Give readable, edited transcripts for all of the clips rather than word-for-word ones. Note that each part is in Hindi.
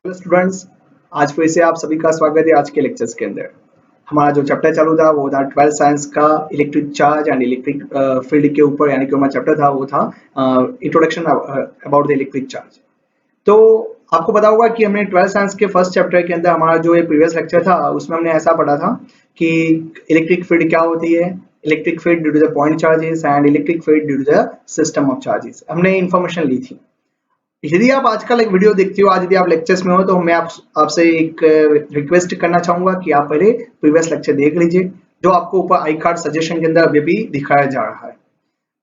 हेलो स्टूडेंट्स, आज फिर से आप सभी का स्वागत है आज के लेक्चर्स के अंदर। हमारा जो चैप्टर चालू था वो था 12th साइंस का electric charge and electric field के ऊपर, यानी कि हमारा चैप्टर था वो था introduction about the electric charge. तो आपको पता होगा कि हमने 12th साइंस के फर्स्ट चैप्टर के अंदर हमारा जो ये प्रीवियस लेक्चर था उसमें हमने ऐसा पढ़ा था कि इलेक्ट्रिक फील्ड क्या होती है, electric field due to the point charges and electric field due to the system of charges. हमने इन्फॉर्मेशन ली थी। यदि आप आजकल एक वीडियो देखते हो, आज यदि आप लेक्चर्स में हो, तो मैं आपसे एक रिक्वेस्ट करना चाहूंगा कि आप पहले प्रीवियस लेक्चर देख लीजिए, जो आपको ऊपर आई कार्ड सजेशन के अंदर अभी भी दिखाया जा रहा है।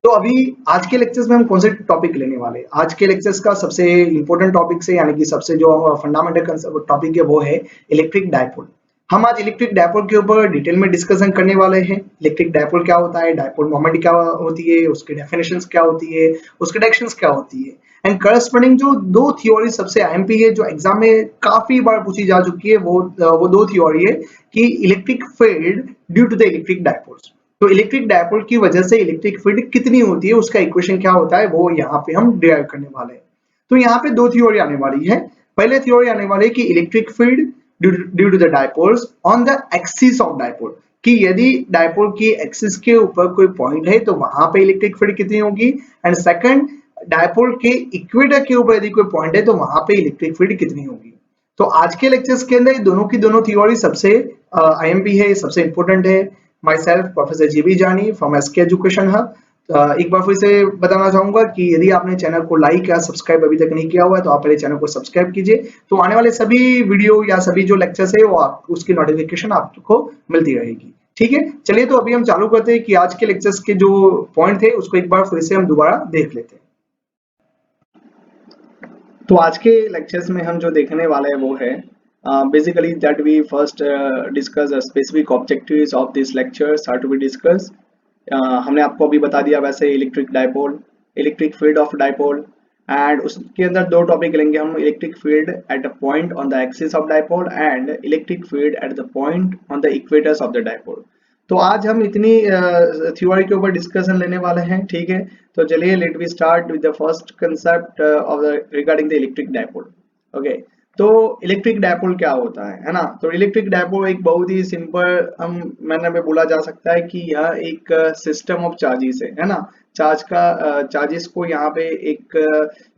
तो अभी आज के लेक्चर्स में हम कौन से टॉपिक लेने वाले हैं? आज के लेक्चर्स का सबसे इंपॉर्टेंट टॉपिक से, यानी कि सबसे जो फंडामेंटल टॉपिक है वो है इलेक्ट्रिक डायपोल। हम आज इलेक्ट्रिक डायपोल के ऊपर डिटेल में डिस्कशन करने वाले हैं। इलेक्ट्रिक डायपोल क्या होता है, डायपोल मोमेंट क्या होती है, उसकी डेफिनेशंस क्या होती है, उसकी डायरेक्शंस क्या होती है, एंड करस्पॉन्डिंग जो दो थ्योरी सबसे आईएमपी है, जो एग्जाम में काफी बार पूछी जा चुकी है, वो दो थ्योरी है कि electric field due to the electric dipoles. तो इलेक्ट्रिक डायपोल की वजह से इलेक्ट्रिक फील्ड कितनी होती है, उसका इक्वेशन क्या होता है, वो यहाँ पे हम डिराइव करने वाले हैं। तो यहाँ पे दो थ्योरी आने वाली है। पहले थ्योरी आने वाली है कि electric field due to the dipoles on the axis of dipole, कि यदि डायपोल की एक्सिस के ऊपर कोई पॉइंट है तो वहां पे इलेक्ट्रिक फील्ड कितनी होगी। एंड सेकंड, डायपोल के इक्वेटर के ऊपर यदि कोई पॉइंट है तो वहां पे इलेक्ट्रिक फील्ड कितनी होगी। तो आज के लेक्चर्स के अंदर दोनों की दोनों थ्योरी सबसे आईएमपी है, सबसे इंपॉर्टेंट है। माई सेल्फ प्रोफेसर जीबी जानी फ्रॉम एसके एजुकेशन हब। एक बार फिर से बताना चाहूंगा कि यदि आपने चैनल को लाइक या सब्सक्राइब अभी तक नहीं किया हुआ है तो आप पहले चैनल को सब्सक्राइब कीजिए, तो आने वाले सभी वीडियो या सभी जो लेक्चर्स है वो आप उसकी नोटिफिकेशन आपको मिलती रहेगी। ठीक है, चलिए तो अभी हम चालू करते हैं कि आज के लेक्चर्स के जो पॉइंट थे उसको एक बार फिर से हम दोबारा देख लेते हैं। तो आज के लेक्चर्स में हम जो देखने वाले हैं वो है basically that we first discuss the specific objectives of this lectures are to be discussed। हमने आपको अभी बता दिया वैसे electric dipole, electric field of dipole, and उसके अंदर दो टॉपिक लेंगे हम, electric field at a point on the axis of dipole and electric field at the point on the equators of the dipole. तो आज हम इतनी थ्योरी के ऊपर डिस्कशन लेने वाले हैं। ठीक है, तो चलिए let we start with the first concept of the regarding the electric dipole. Okay, तो इलेक्ट्रिक डायपोल क्या होता है ना। तो इलेक्ट्रिक डायपोल एक बहुत ही सिंपल हम मैनर में बोला जा सकता है कि यह एक सिस्टम ऑफ चार्जेस है ना। चार्जेस को यहाँ पे एक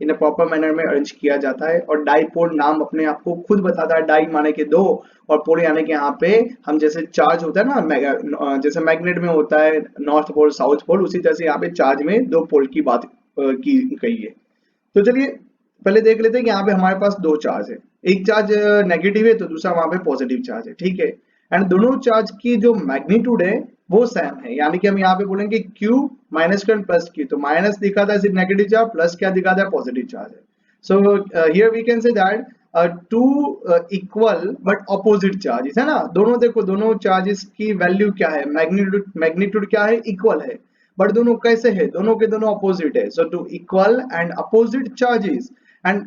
इन अ प्रॉपर मैनर में अरेंज किया जाता है, और डायपोल नाम अपने आप को खुद बताता है। डाई माने के दो और पोल यानी कि यहाँ पे हम जैसे चार्ज होता है ना, जैसे मैग्नेट में होता है नॉर्थ पोल साउथ पोल, उसी तरह से यहाँ पे चार्ज में दो पोल की बात की गई है। तो चलिए पहले देख लेते हैं कि यहाँ पे हमारे पास दो चार्ज है, एक चार्ज नेगेटिव है तो दूसरा वहां पे पॉजिटिव चार्ज है। ठीक है, एंड दोनों चार्ज की जो मैग्नीट्यूड है वो सेम है, यानी कि हम यहाँ पे बोलेंगे Q minus Q plus Q। तो माइनस दिखाता है सिर्फ नेगेटिव चार्ज, प्लस क्या दिखाता है, पॉजिटिव चार्ज है। So here we can say that two equal but opposite charges है ना। दोनों देखो, दोनों चार्जेस की वैल्यू क्या है, मैग्नीट्यूड क्या है, इक्वल है, बट दोनों कैसे है, दोनों के दोनों अपोजिट है। So two equal and opposite charges and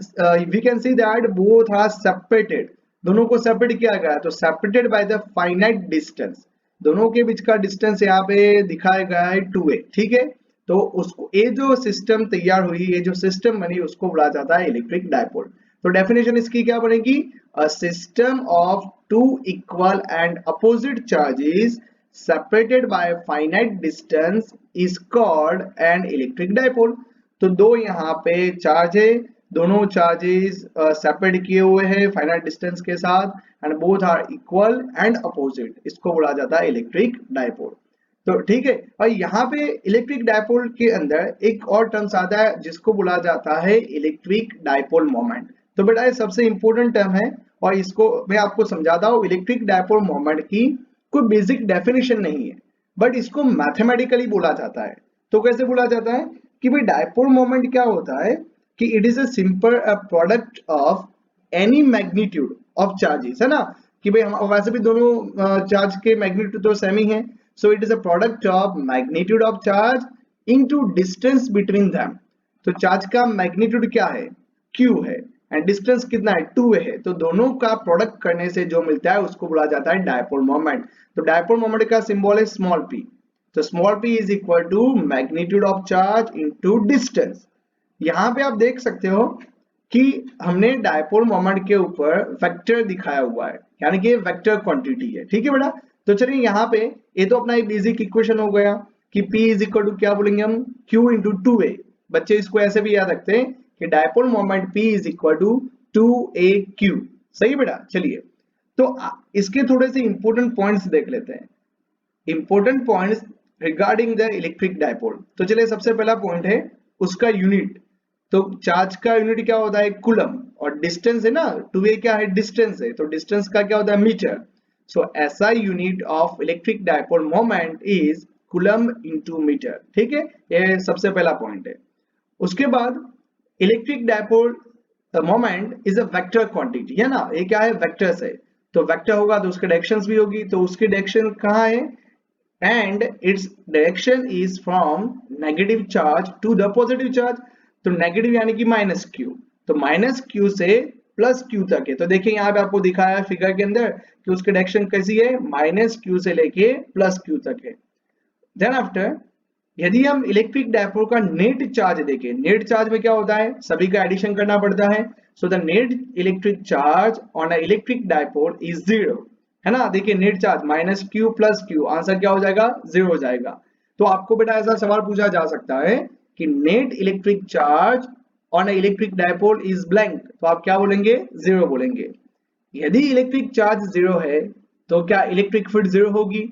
we can see that both are separated. दोनों को सेपरेट किया गया है, तो separated by the finite distance. दोनों के बीच का डिस्टेंस यहाँ पे दिखाया गया है 2a। ठीक है, तो उसको ये जो सिस्टम तैयार हुई, ये जो सिस्टम बनी, उसको बोला जाता है इलेक्ट्रिक डायपोल। तो डेफिनेशन इसकी क्या बनेगी, a system of two equal and opposite charges separated by a finite distance is called an electric dipole। तो दो यहाँ पे चार्ज है, दोनों चार्जेस सेपरेट किए हुए हैं फाइनाइट डिस्टेंस के साथ, and both are equal and opposite, इसको बोला जाता है इलेक्ट्रिक डायपोल। तो ठीक है, और यहाँ पे इलेक्ट्रिक डायपोल के अंदर एक और टर्म्स आता है जिसको बोला जाता है इलेक्ट्रिक डायपोल मोमेंट। तो बेटा ये सबसे इंपॉर्टेंट टर्म है, और इसको मैं आपको समझाता हूँ। इलेक्ट्रिक डायपोल मोमेंट की कोई बेसिक डेफिनेशन नहीं है, बट इसको मैथमेटिकली बोला जाता है। तो कैसे बोला जाता है कि भाई डायपोल मोमेंट क्या होता है कि it is a simple product of any magnitude of charges है ना। कि भाई हम वैसे भी दोनों चार्ज के मैग्नीट्यूड तो सेम ही है। So it is a product of magnitude of charge into distance between them. तो चार्ज का मैग्नीट्यूड क्या है, Q है, एंड डिस्टेंस कितना है, 2a है। तो दोनों का प्रोडक्ट करने से जो मिलता है उसको बोला जाता है डायपोल मोमेंट। तो डायपोल मोमेंट का सिंबल है स्मॉल p। तो small p is equal to magnitude of charge into distance. यहाँ पे आप देख सकते हो कि हमने डायपोल मोमेंट के ऊपर वेक्टर दिखाया हुआ है, यानी कि वेक्टर क्वांटिटी है। ठीक है बेटा, तो चलिए यहाँ पे ये तो अपना एक बेसिक इक्वेशन हो गया कि P इज इक्वल टू क्या बोलेंगे हम, Q इंटू 2A। बच्चे इसको ऐसे भी याद रखते हैं कि dipole moment P is equal to 2AQ। सही बेटा, चलिए तो इसके थोड़े से इंपॉर्टेंट पॉइंट्स देख लेते हैं, important points regarding the electric dipole. तो चलिए सबसे पहला पॉइंट है उसका यूनिट। तो चार्ज का यूनिट क्या होता है, कूलम, और डिस्टेंस है ना, 2a क्या है, डिस्टेंस है, तो डिस्टेंस का क्या होता है, metre. So SI unit of electric dipole moment is coulomb into metre. ठीक है, ये सबसे पहला पॉइंट है। उसके बाद electric dipole moment is a vector quantity, है ना, ये क्या है, वेक्टर्स है। तो वेक्टर होगा तो उसके डायरेक्शंस भी होगी, तो उसकी डायरेक्शन कहाँ है, and its direction is from negative charge to the positive charge। तो नेगेटिव यानी कि माइनस क्यू, तो माइनस क्यू से प्लस क्यू तक है। तो देखिए यहाँ पे आपको दिखाया है फिगर के अंदर कि उसकी डायरेक्शन कैसी है, माइनस क्यू से लेके प्लस क्यू तक है। देन आफ्टर यदि हम इलेक्ट्रिक डायपोल का नेट चार्ज देखें, नेट चार्ज में क्या होता है, सभी का एडिशन करना पड़ता है। So the net electric charge on a electric dipole is zero, है ना। देखिए net charge minus Q plus Q, answer क्या हो जाएगा, जीरो हो जाएगा। तो आपको बेटा ऐसा सवाल पूछा जा सकता है कि net electric charge on a electric dipole is blank, तो आप क्या बोलेंगे, जीरो बोलेंगे। यदि इलेक्ट्रिक चार्ज जीरो है तो क्या इलेक्ट्रिक फील्ड जीरो होगी।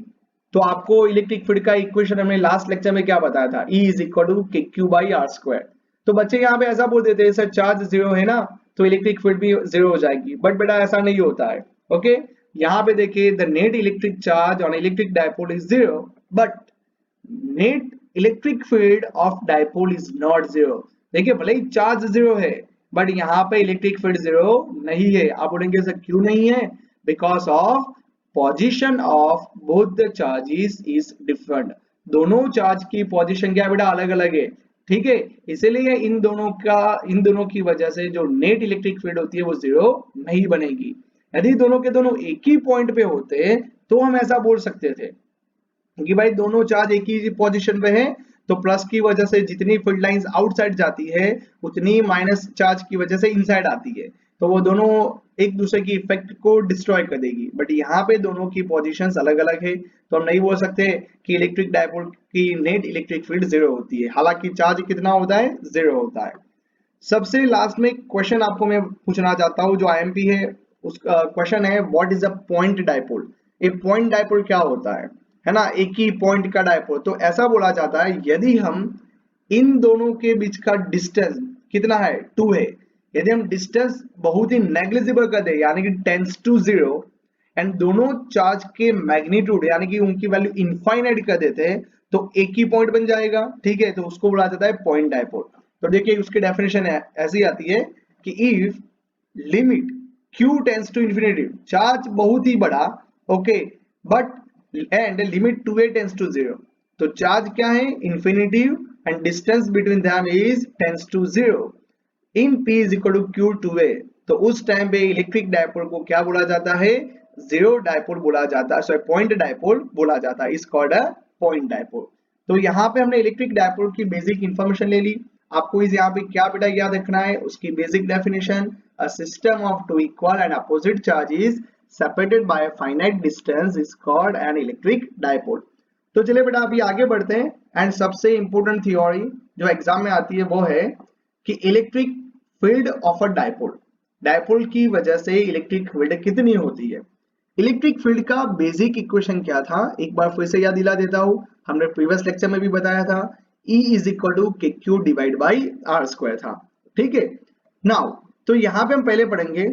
तो आपको इलेक्ट्रिक फील्ड का इक्वेशन हमने लास्ट लेक्चर में क्या बताया था, E is equal to KQ/R²। तो बच्चे यहाँ पे ऐसा बोल देते हैं सर चार्ज जीरो है ना तो इलेक्ट्रिक फील्ड भी जीरो हो जाएगी, बट बेटा ऐसा नहीं होता है। ओके, यहाँ पे देखिए the net electric charge on electric dipole is zero, but net electric field of dipole is not zero. देखिए भले ही चार्ज जीरो है बट यहाँ पे इलेक्ट्रिक फील्ड जीरो नहीं है। आप बोलेंगे सर क्यों नहीं है, because of position of both the charges is different. दोनों चार्ज की पोजीशन क्या है बेटा, अलग अलग है। ठीक है, इसीलिए इन दोनों की वजह से जो नेट इलेक्ट्रिक फील्ड होती है वो जीरो नहीं बनेगी। यदि दोनों के दोनों एक ही पॉइंट पे होते तो हम ऐसा बोल सकते थे क्योंकि भाई दोनों चार्ज एक ही पोजीशन पे है, तो प्लस की वजह से जितनी फील्ड लाइंस आउटसाइड जाती है उतनी माइनस चार्ज की वजह से इनसाइड आती है, तो वो दोनों एक दूसरे की इफेक्ट को डिस्ट्रॉय कर देगी। बट यहाँ पे दोनों की पोजीशंस अलग अलग है, तो हम नहीं बोल सकते कि इलेक्ट्रिक डायपोल की नेट इलेक्ट्रिक फील्ड जीरो होती है, हालांकि चार्ज कितना होता है, जीरो होता है। सबसे लास्ट में क्वेश्चन आपको मैं पूछना चाहता हूँ जो IMP है, उसका क्वेश्चन है what is a point dipole. A point dipole क्या होता है ना, एक ही पॉइंट का डायपोल। तो ऐसा बोला जाता है यदि हम इन दोनों के बीच का डिस्टेंस कितना है, 2 है, यदि हम डिस्टेंस बहुत ही नेग्लिजिबल कर दे यानी कि टेंड्स टू जीरो, एंड दोनों चार्ज के मैग्नीट्यूड यानी कि उनकी वैल्यू इनफाइनाइट कर देते हैं तो एक ही पॉइंट बन जाएगा। ठीक है, तो उसको बोला जाता है पॉइंट डायपोल। तो देखिए उसकी डेफिनेशन है ऐसी आती है कि if limit q tends to infinity, charge बहुत ही बड़ा, okay, but and limit 2a tends to zero, तो चार्ज क्या है, infinity, and distance between them is tends to zero, in P is equal to Q 2a। तो उस टाइम पे इलेक्ट्रिक डायपोल को क्या बोला जाता है, जीरो डायपोल बोला जाता है, सॉरी पॉइंट डायपोल बोला जाता है, is called a point dipole. तो यहाँ पे हमने इलेक्ट्रिक डायपोल की बेसिक इंफॉर्मेशन ले ली। आपको इस यहाँ पे क्या बेटा याद रखना है, उसकी basic definition, a system of two equal and opposite charges separated by a finite distance is called an electric dipole. तो चलिए बेटा अभी आगे बढ़ते हैं, एंड सबसे इंपॉर्टेंट थ्योरी जो एग्जाम में आती है वो है कि electric field of a dipole, dipole की वजह से इलेक्ट्रिक फील्ड कितनी होती है। इलेक्ट्रिक फील्ड का बेसिक इक्वेशन क्या था, एक बार फिर से याद दिला देता हूं, हमने प्रीवियस लेक्चर में भी बताया था, E is equal to KQ divide by R² था। ठीक है, नाउ तो यहाँ पे हम पहले पढ़ेंगे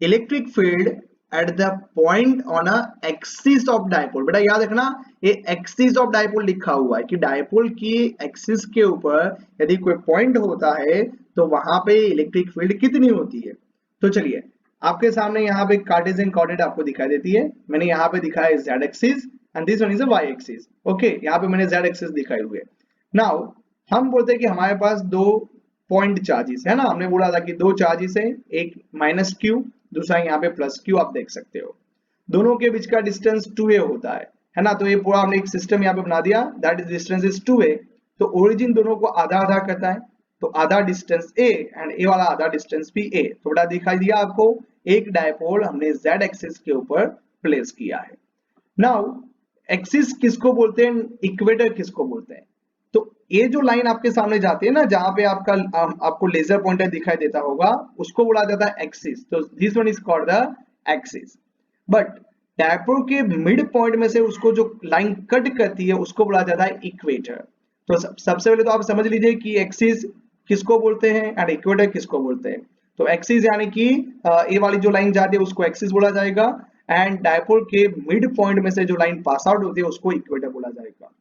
electric field at the point on a axis of dipole. बेटा याद रखना ये एक्सिस ऑफ डायपोल लिखा हुआ है कि डायपोल की एक्सिस के ऊपर यदि कोई पॉइंट होता है तो वहां पे इलेक्ट्रिक फील्ड कितनी होती है। तो चलिए आपके सामने यहाँ पे कार्टेशियन कोऑर्डिनेट आपको दिखाई देती है, मैंने यहाँ पे दिखाया z axis and this one is a y axis. Okay, यहाँ पे मैंने z एक्सिस दिखाई हुई है। नाउ हम बोलते हैं कि हमारे पास दो पॉइंट चार्जेस है ना, हमने बोला था कि दो चार्जेस है, एक माइनस क्यू, दूसरा यहाँ पे प्लस क्यू, आप देख सकते हो दोनों के बीच का डिस्टेंस 2a होता है ना। तो ये पूरा हमने एक सिस्टम यहाँ पे बना दिया, that is distance is 2a। तो ओरिजिन दोनों को आधा आधा करता है, तो आधा डिस्टेंस ए एंड ए वाला आधा डिस्टेंस भी ए। तो बेटा दिखाई दिया आपको, एक डायपोल हमने z एक्सिस के ऊपर प्लेस किया है। नाउ एक्सिस किसको बोलते हैं, इक्वेटर किसको बोलते हैं? तो ये जो लाइन आपके सामने जाती है ना, जहां पे आपको लेजर पॉइंटर दिखाई देता होगा, उसको बोला जाता है एक्सिस। तो this one is called the axis. But dipole के मिड पॉइंट में से उसको जो लाइन कट करती है उसको बोला जाता है इक्वेटर। तो सबसे पहले तो आप समझ लीजिए कि एक्सिस किसको बोलते हैं एंड इक्वेटर किसको बोलते हैं। तो एक्सिस यानी कि ए वाली जो लाइन जाती है उसको एक्सिस बोला जाएगा, एंड डायपोल के मिड पॉइंट में से जो लाइन पास आउट होती है उसको इक्वेटर बोला जाएगा।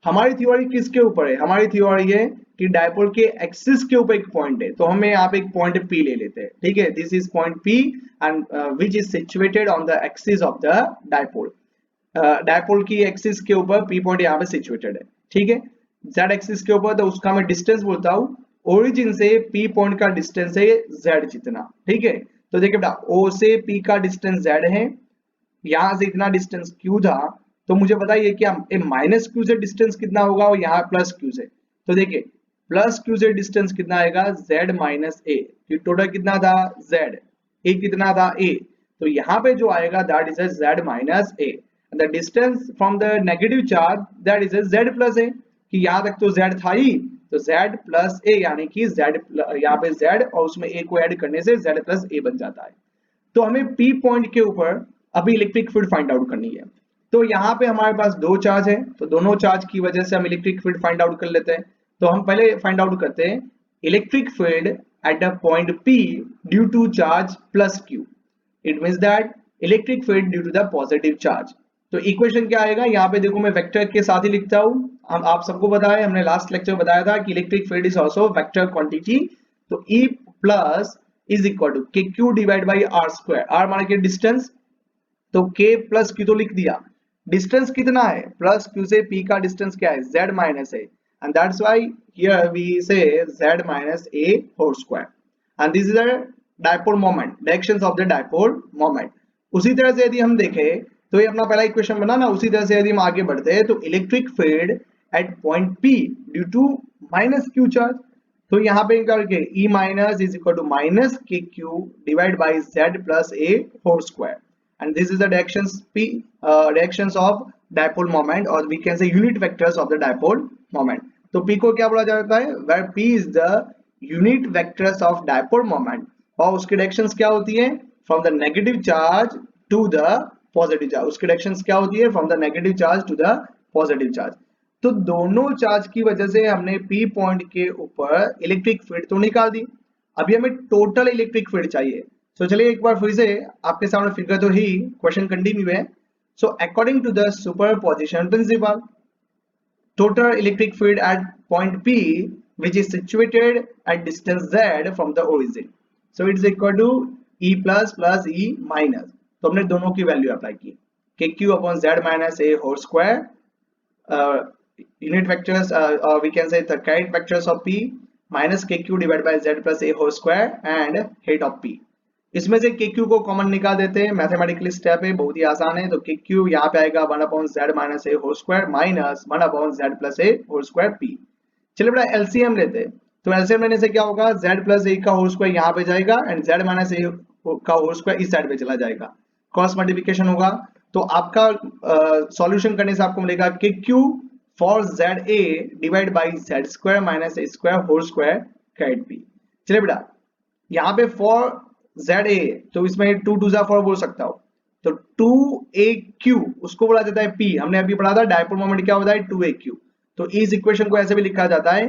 हमारी थ्योरी किसके ऊपर है? हमारी थ्योरी है कि डायपोल के एक्सिस के ऊपर एक पॉइंट है, तो हमें यहाँ पे एक पॉइंट P ले लेते हैं, ठीक है। This is point P and which is situated on the axis of the dipole. Dipole की एक्सिस के ऊपर P पॉइंट यहाँ पे सिचुएटेड है, ठीक है। Z एक्सिस के ऊपर, तो उसका मैं डिस्टेंस बोलता हूँ, ओरिजिन से P पॉइंट का डिस्टेंस है Z जितना, ठीक है। तो देखिए बेटा, O से P का डिस्टेंस Z है, यहाँ से इतना डिस्टेंस Q था, तो मुझे बताइए क्या माइनस Q से डिस्टेंस कितना होगा और यहाँ प्लस Q से। तो देखिए प्लस Q से डिस्टेंस कितना आएगा, Z माइनस A। टोटल कितना था Z, A कितना था A, तो यहाँ पे जो आएगा that is Z minus A। The distance from the negative charge that is Z plus A, कि यहाँ तक तो Z था ही, तो Z प्लस A यानी कि Z यहाँ पे Z और उसमें A को ऐड करने से Z प्लस A बन जाता है। तो हमें P पॉइंट के ऊपर अभी इलेक्ट्रिक फील्ड फाइंड आउट करनी है। तो यहाँ पे हमारे पास दो चार्ज है, तो दोनों चार्ज की वजह से हम इलेक्ट्रिक फील्ड फाइंड आउट कर लेते हैं। तो हम पहले फाइंड आउट करते हैं electric field at the point P due to charge plus Q। It means that electric field due to the positive charge. तो इक्वेशन क्या आएगा, यहाँ पे देखो मैं वेक्टर के साथ ही लिखता हूँ। आप सबको बताया, हमने लास्ट लेक्चर में बताया था कि electric field is also vector quantity. तो E plus is equal to k q divide by r square. R माने के डिस्टेंस, तो k प्लस क्यू तो लिख दिया। डिस्टेंस कितना है, प्लस क्यू से p का डिस्टेंस क्या है, z minus a, and that's why here we say z minus a whole square. And this is the dipole moment, directions of the dipole moment. उसी तरह से यदि हम देखें तो ये अपना पहला इक्वेशन बना ना, उसी तरह से यदि हम आगे बढ़ते हैं तो electric field at point P due to minus q charge. तो यहाँ पे करके E minus is equal to minus k q divide by Z plus A whole square, and this is the directions P directions of dipole moment, or we can say unit vectors of the dipole moment. तो P को क्या बोला जाता है, where P is the unit vectors of dipole moment, और उसकी directions क्या होती है, from the negative charge to the positive charge। उसकी directions क्या होती है, from the negative charge to the positive charge। तो दोनों चार्ज की वजह से हमने P पॉइंट के ऊपर इलेक्ट्रिक फील्ड तो निकाल दी। अभी हमें टोटल इलेक्ट्रिक फील्ड चाहिए। तो चलिए एक बार फिर से आपके सामने फिगर तो ही क्वेश्चन कंटिन्यू है। So according to the superposition principle, total electric field at point P which is situated at distance Z from the origin, so it is equal to E plus plus E minus। तो हमने दोनों की वैल्यू अप्लाई की, KQ upon Z minus A whole square, unit vectors or we can say the character vectors of P minus KQ divided by Z plus A whole square and height of P। इसमें से KQ को कॉमन निकाल देते हैं, मैथमेटिकली स्टेप है, बहुत ही आसान है। तो KQ यहाँ पे आएगा 1 upon Z minus A whole square minus 1 upon Z plus A whole square P। चलिए बेटा एलसीएम लेते हैं। तो एलसीएम लेने से क्या होगा, Z प्लस A का होल स्क्वायर यहाँ पे जाएगा एंड Z माइनस A का होल स्क्वायर इस साइड पे चला जाएगा, क्रॉस मल्टीप्लिकेशन होगा। तो आपका सॉल्यूशन करने से आपको मिलेगा KQ for ZA divide by Z square minus A square whole square caret P। चलिए बेटा यहाँ पे फॉर ZA, तो इसमें 2 2 4 बोल सकता हूँ, तो 2AQ उसको बोला जाता है P। हमने अभी पढ़ा था डायपोल मोमेंट क्या होता है, 2AQ। तो इस इक्वेशन को ऐसे भी लिखा जाता है,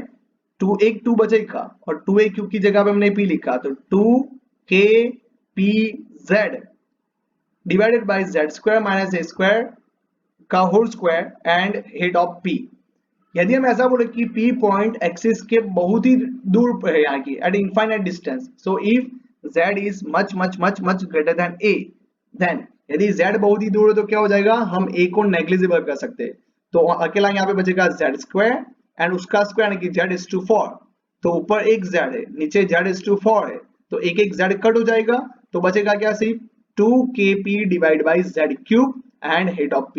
2 एक 2 बचेगा और 2AQ की जगह पे हमने P लिखा, तो 2KPZ divided by Z square minus A square का whole square and head of P। यदि हम ऐसा बोले कि P पॉइंट एक्सिस के बहुत ही दूर पर है यहाँ की, eight infinite distance, so if Z is much greater than A, then यदि Z बहुत ही दूर है तो क्या हो जाएगा, हम A को नेग्लिजिबल कर सकते हैं। तो अकेला यहाँ पे बचेगा Z स्क्वायर एंड उसका स्क्वायर यानी कि Z is to 4। तो ऊपर एक Z है, नीचे Z is to 4 है, तो एक एक Z कट हो जाएगा, तो बचेगा क्या, सिर्फ 2KP divide by Z cube and head of P।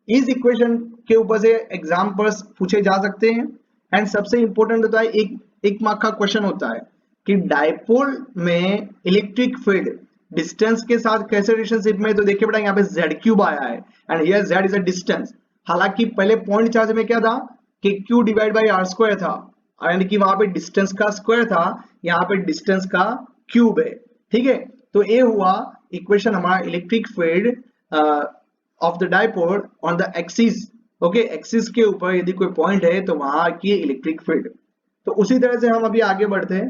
इस इक्वेशन के ऊपर से एग्जाम पर पूछे जा सकते हैं। एंड सबसे इंपॉर्टेंट होता है एक 1 मार्क का क्वेश्चन होता है कि डायपोल में इलेक्ट्रिक फील्ड डिस्टेंस के साथ कैसे रिलेशनशिप में, तो देखिए बेटा यहाँ पे z क्यूब आया है and here z is a distance. हालांकि पहले पॉइंट चार्ज में क्या था कि q divide by r square था, यानी कि वहां पे डिस्टेंस का स्क्वायर था, यहाँ पे डिस्टेंस का क्यूब है, ठीक है। तो ये हुआ इक्वेशन हमारा electric field of the dipole on the axis. Okay, axis के ऊपर यदि कोई पॉइंट है तो वहां की इलेक्ट्रिक फील्ड। तो उसी तरह से हम अभी आगे बढ़ते हैं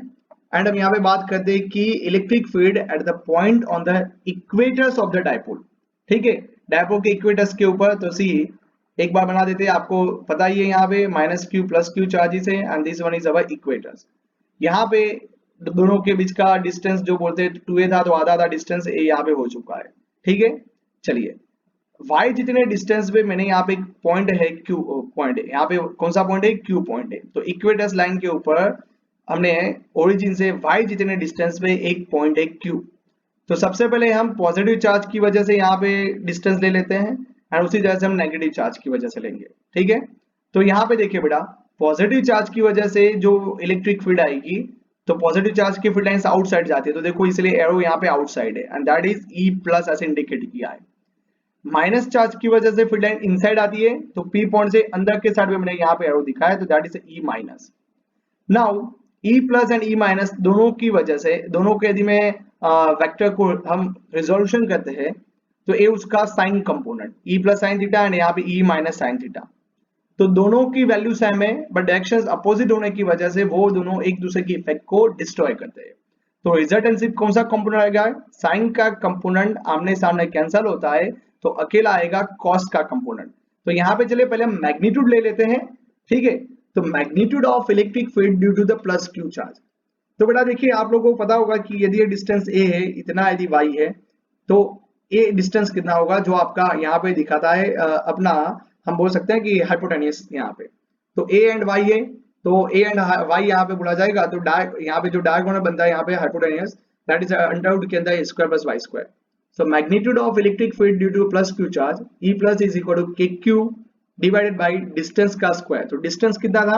एंड हम यहाँ पे बात करते हैं कि electric field at the point on the equators of the dipole. ठीक है, डायपोल के इक्वेटर्स के ऊपर। तो सी एक बार बना देते हैं, आपको पता ही है यहाँ पे -q + q चार्जेस है and this one is our equators. यहाँ पे दोनों के बीच का डिस्टेंस जो बोलते हैं 2a था, तो आधा आधा डिस्टेंस a यहाँ पे हो चुका है, ठीक है। चलिए y जितने डिस्टेंस पे मैंने यहाँ पे पॉइंट है q पॉइंट है, यहाँ पे कौन सा पॉइंट है, q पॉइंट है। तो इक्वेटर्स लाइन के ऊपर हमने ओरिजिन से y जितने डिस्टेंस पे एक पॉइंट है q। तो सबसे पहले हम पॉजिटिव चार्ज की वजह से यहाँ पे डिस्टेंस ले लेते हैं एंड उसी तरह से हम नेगेटिव चार्ज की वजह से लेंगे, ठीक है। तो यहाँ पे देखिए बेटा, पॉजिटिव चार्ज की वजह से जो इलेक्ट्रिक फील्ड आएगी, तो पॉजिटिव चार्ज की फील्ड लाइंस आउटसाइड जाती है, तो देखो इसलिए एरो यहाँ पे आउटसाइड है एंड दैट इज E+ ऐसे इंडिकेट किया है। माइनस चार्ज की वजह से फील्ड लाइन इनसाइड आती है, तो P पॉइंट से अंदर के साइड में मैंने यहाँ पे एरो दिखाया है, तो that is E-। Now E+ and E- दोनों की वजह से, दोनों के यदि मैं वेक्टर को हम रिजोल्यूशन करते हैं, तो ये उसका sign component E+ sin theta and यहाँ पे E- sin थीटा। तो दोनों की वैल्यू सेम है बट डायरेक्शंस अपोजिट होने की वजह से वो दोनों एक दूसरे की इफेक्ट को डिस्ट्रॉय करते हैं। तो रिजल्टेंट कौन सा कंपोनेंट आएगा, साइन का कंपोनेंट आमने सामने कैंसिल होता है, तो अकेला आएगा कॉस का कंपोनेंट। तो यहाँ पे चलिए पहले हम मैग्नीट्यूड ले लेते हैं, ठीक है। तो magnitude of electric field due to the +q charge. तो बेटा देखिए, आप लोगों को पता होगा कि यदि ये डिस्टेंस a है, इतना यदि y है, तो a डिस्टेंस कितना होगा जो आपका यहाँ पे दिखाता है अपना, हम बोल सकते हैं कि हाइपोटेनियस यहाँ पे। तो a एंड y है, तो a एंड y यहाँ पे बोला जाएगा, तो यहाँ पे जो डायगोनल बनता है यहाँ पे हाइपोटेनियस, दैट इज अंडर के अंदर a² + y²। So magnitude of electric field due to +q charge, E+ is equal to kq divided by distance का स्क्वायर। तो डिस्टेंस कितना था,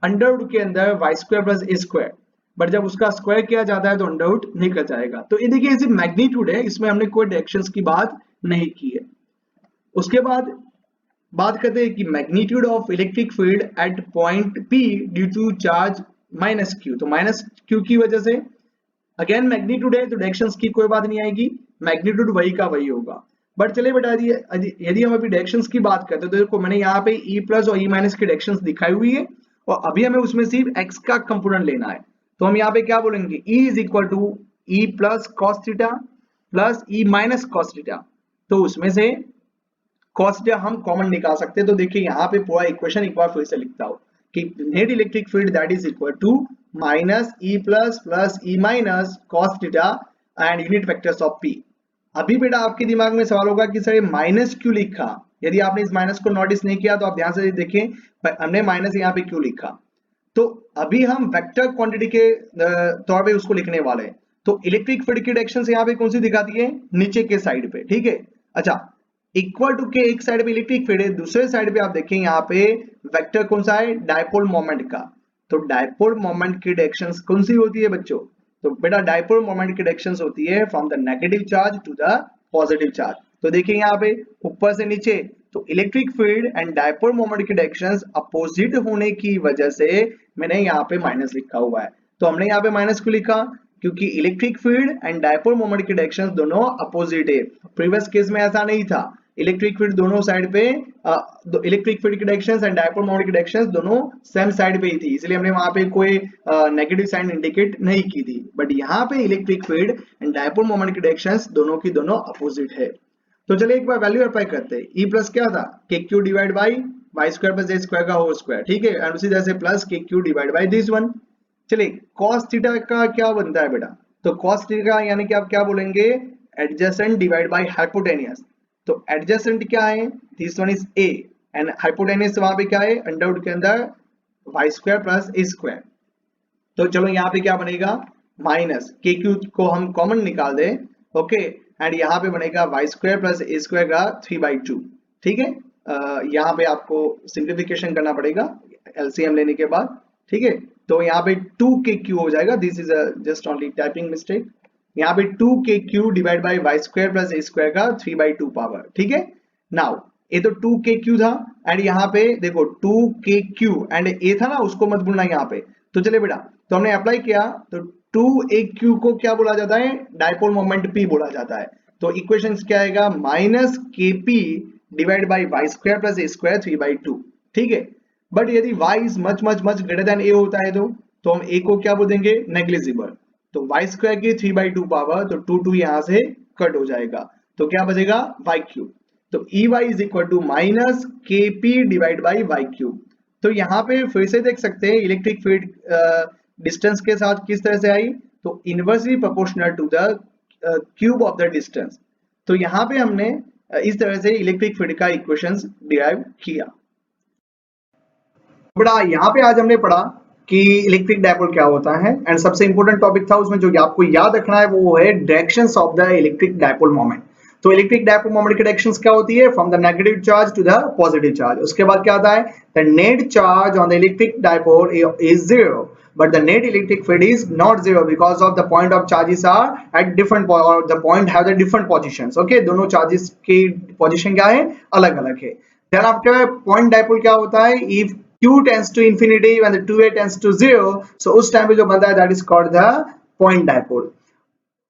अंडर के अंदर y² + a², बट जब उसका स्क्वायर किया जाता है तो अंडर निकल जाएगा। तो ये देखिए इसे मैग्नीट्यूड है, इसमें हमने कोई डायरेक्शंस की बात नहीं की है। उसके बाद बात करते हैं कि magnitude of electric field at point P due to charge -q। तो -q की वजह से अगेन मैग्नीट्यूड है, तो डायरेक्शंस की कोई बात नहीं आएगी, मैग्नीट्यूड वही का वही होगा। बट चलिए बेटा, यदि हम अभी डायरेक्शंस की बात करते हैं, तो देखो मैंने यहाँ पे E+ और E- की डायरेक्शंस दिखाई हुई है और अभी हमें उसमें सिर्फ x का कंपोनेंट लेना है। तो हम यहाँ पे क्या बोलेंगे, E = E+ cos theta plus E- cos theta. तो उसमें से cos थीटा हम कॉमन निकाल सकते हैं। तो देखिए यहाँ पे पूरा इक्वेशन एक बार फिर से लिखता हूँ कि net electric field that is equal to -E+ plus E- cos theta and unit vectors of P। अभी बेटा आपके दिमाग में सवाल होगा कि सर ये माइनस क्यों लिखा। यदि आपने इस माइनस को नोटिस नहीं किया तो आप ध्यान से देखें, हमने माइनस यहाँ पे क्यों लिखा। तो अभी हम वेक्टर क्वांटिटी के तौर पे उसको लिखने वाले हैं। तो इलेक्ट्रिक फील्ड की डायरेक्शन यहाँ पे कौन सी दिखाती है, नीचे के साइड पे, ठीक है। अच्छा, इक्वल टू के एक साइड पे इलेक्ट्रिक फील्ड है, दूसरे साइड पे आप देखें यहाँ पे वेक्टर कौन सा है, डायपोल मोमेंट का। तो डायपोल मोमेंट की डायरेक्शन कौन सी होती है बच्चों, तो बेटा डायपोल मोमेंट की डायरेक्शन होती है from the negative charge to the positive charge. तो देखिए यहाँ पे ऊपर से नीचे, तो electric field and dipole moment की डायरेक्शंस अपोजिट होने की वजह से मैंने यहाँ पे माइनस लिखा हुआ है। तो हमने यहाँ पे माइनस क्यों लिखा, क्योंकि electric field and dipole moment की डायरेक्शंस दोनों अपोजिट है। प्रीवियस केस में ऐसा नहीं था, इलेक्ट्रिक फील्ड दोनों साइड पे, इलेक्ट्रिक फील्ड की डायरेक्शंस एंड डायपोल मोमेंट की डायरेक्शंस दोनों सेम साइड पे ही थी, इसलिए हमने वहां पे कोई नेगेटिव साइन इंडिकेट नहीं की थी। बट यहाँ पे electric field and dipole moment की डायरेक्शंस दोनों की दोनों अपोजिट है। तो चलिए एक बार वैल्यू अप्लाई करते हैं। E+ क्या था, kq divide by y² + a² का होल स्क्वायर, ठीक है। एंड उसी तरह से plus kq divide by this one. चलिए cos थीटा का क्या बनता है बेटा, तो cos थीटा यानी कि आप क्या बोलेंगे, एडजेसेंट डिवाइड बाई हाइपोटेनियस। तो एडजेसेंट क्या है, this one is a and hypotenuse वहां पे क्या है, अंडर के अंदर y² + a²। तो चलो यहाँ पे क्या बनेगा, माइनस kq को हम कॉमन निकाल दें, ओके। एंड यहाँ पे बनेगा y² + a² का 3/2, ठीक है। यहाँ पे आपको सिंप्लीफिकेशन करना पड़ेगा एलसीएम लेने के बाद, ठीक है। तो यहाँ पे 2kq हो जाएगा, this is just only typing mistake. यहाँ पे 2kq divide by y square plus a square का 3/2 पावर, ठीक है। नाउ ये तो 2kq था एंड यहाँ पे देखो 2kq एंड ए था ना, उसको मत भूलना यहाँ पे। तो चले बेटा, तो हमने अप्लाई किया, तो 2aq को क्या बोला जाता है, डायपोल मोमेंट p बोला जाता है। तो इक्वेशन क्या आएगा, minus kp divide by y square plus a square 3/2, ठीक है। बट यदि y is much much much greater than a होता है तो हम a को क्या बोल देंगे, नेग्लिजिबल। तो वाई स्क्वायर की 3/2 पावर, तो 2 यहाँ से कट हो जाएगा, तो क्या बचेगा वाई क्यूब। तो E y is equal to minus k p divide by y cube. तो यहाँ पे फिर से देख सकते हैं इलेक्ट्रिक फील्ड डिस्टेंस के साथ किस तरह से आई, तो inversely proportional to the cube of the distance. तो यहाँ पे हमने इस तरह से इलेक्ट्रिक फील्ड का इक्वेशंस डिराइव किया। बड़ा यहाँ पे आज हमने पढ़ा कि इलेक्ट्रिक डायपोल क्या होता है एंड सबसे इंपॉर्टेंट टॉपिक था उसमें जो आपको याद रखना है वो है directions of the electric dipole moment. तो इलेक्ट्रिक डायपोल मोमेंट की डायरेक्शंस क्या होती है, from the negative charge to the positive charge. उसके बाद क्या आता है, the net charge on the electric dipole is zero but the net electric field is not zero because of the point of charges are at different or the point have the different positions, okay। दोनों चार्जेस की पोजीशन क्या है, अलग अलग है। then after point dipole क्या होता है, if q tends to infinity when the 2a tends to 0, so उस टाइम पे जो बनता है that is called the point dipole।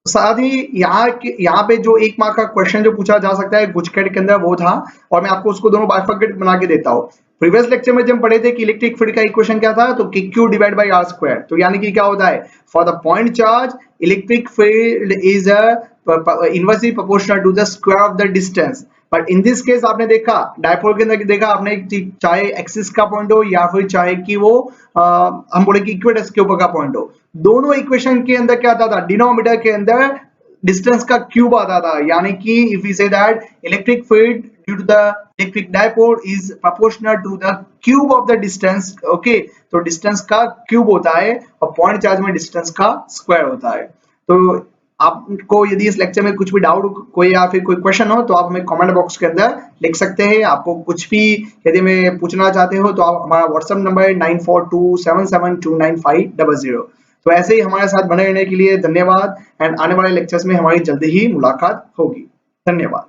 साथ ही यहाँ पे जो एक मार्क का क्वेश्चन जो पूछा जा सकता है गुजकेट के अंदर वो था, और मैं आपको उसको दोनों बाइफरकेट बना के देता हूँ। प्रीवियस लेक्चर में जब पढ़े थे कि इलेक्ट्रिक फील्ड का इक्वेशन क्या था, तो q divide by r square. तो यानी कि क्या होता है, for the point charge electric field is inversely proportional to the square of the distance. But in this case आपने देखा डायपोल के अंदर देखा आपने, चाहे एक्सिस का पॉइंट हो या फिर चाहे कि वो हम बोले कि इक्वेटस के ऊपर का पॉइंट हो, दोनों इक्वेशन के अंदर क्या आता था, डिनोमिनेटर के अंदर डिस्टेंस का क्यूब आता था। यानी कि if we say that electric field due to the electric dipole is proportional to the cube of the distance, okay. तो डिस्टेंस का क्यूब होता है और पॉइंट चार्ज में डिस्टेंस का स्क्वायर होता है। तो आपको यदि इस लेक्चर में कुछ भी डाउट कोई या फिर कोई क्वेश्चन हो तो आप हमें कमेंट बॉक्स के अंदर लिख सकते हैं। आपको कुछ भी यदि मैं पूछना चाहते हो तो आप हमारा व्हाट्सएप नंबर है 9427729500। तो ऐसे ही हमारे साथ बने रहने के लिए धन्यवाद एंड आने वाले लेक्चर्स में हमारी जल्दी ही मुलाकात होगी। धन्यवाद।